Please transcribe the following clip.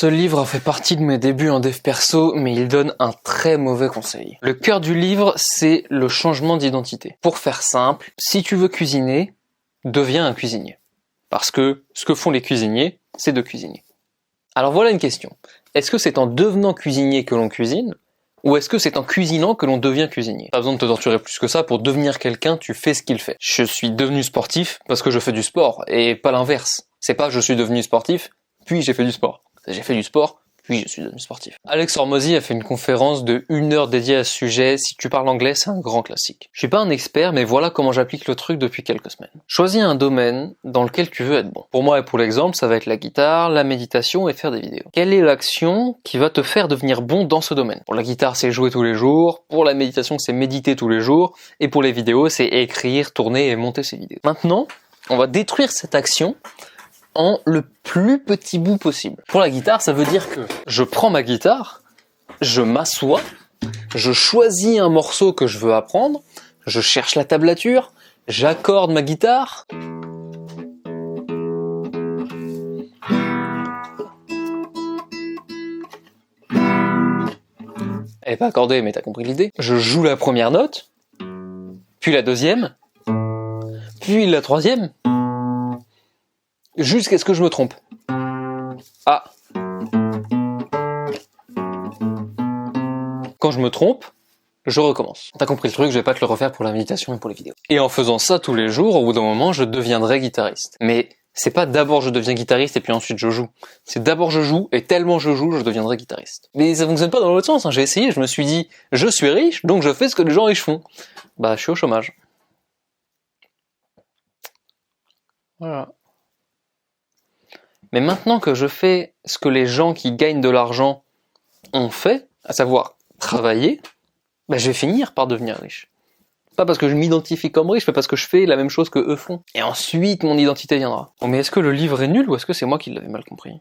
Ce livre fait partie de mes débuts en dev perso, mais il donne un très mauvais conseil. Le cœur du livre, c'est le changement d'identité. Pour faire simple, si tu veux cuisiner, deviens un cuisinier. Parce que ce que font les cuisiniers, c'est de cuisiner. Alors voilà une question. Est-ce que c'est en devenant cuisinier que l'on cuisine ? Ou est-ce que c'est en cuisinant que l'on devient cuisinier ? Pas besoin de te torturer plus que ça, pour devenir quelqu'un, tu fais ce qu'il fait. Je suis devenu sportif parce que je fais du sport, et pas l'inverse. C'est pas je suis devenu sportif, puis j'ai fait du sport. J'ai fait du sport, puis je suis devenu sportif. Alex Hormozy a fait une conférence de 1 heure dédiée à ce sujet. Si tu parles anglais, c'est un grand classique. Je suis pas un expert, mais voilà comment j'applique le truc depuis quelques semaines. Choisis un domaine dans lequel tu veux être bon. Pour moi et pour l'exemple, ça va être la guitare, la méditation et faire des vidéos. Quelle est l'action qui va te faire devenir bon dans ce domaine ? Pour la guitare, c'est jouer tous les jours. Pour la méditation, c'est méditer tous les jours. Et pour les vidéos, c'est écrire, tourner et monter ces vidéos. Maintenant, on va détruire cette action en le plus petit bout possible. Pour la guitare, ça veut dire que je prends ma guitare, je m'assois, je choisis un morceau que je veux apprendre, je cherche la tablature, j'accorde ma guitare. Elle est pas accordée, mais t'as compris l'idée. Je joue la première note, puis la deuxième, puis la troisième, jusqu'à ce que je me trompe. Ah. Quand je me trompe, je recommence. T'as compris le truc, je vais pas te le refaire pour la méditation et pour les vidéos. Et en faisant ça tous les jours, au bout d'un moment, je deviendrai guitariste. Mais c'est pas d'abord je deviens guitariste et puis ensuite je joue. C'est d'abord je joue et tellement je joue, je deviendrai guitariste. Mais ça fonctionne pas dans l'autre sens, hein. J'ai essayé, je me suis dit, je suis riche, donc je fais ce que les gens riches font. Bah, je suis au chômage. Voilà. Mais maintenant que je fais ce que les gens qui gagnent de l'argent ont fait, à savoir travailler, ben je vais finir par devenir riche. Pas parce que je m'identifie comme riche, mais parce que je fais la même chose que eux font. Et ensuite, mon identité viendra. Bon, mais est-ce que le livre est nul ou est-ce que c'est moi qui l'avais mal compris ?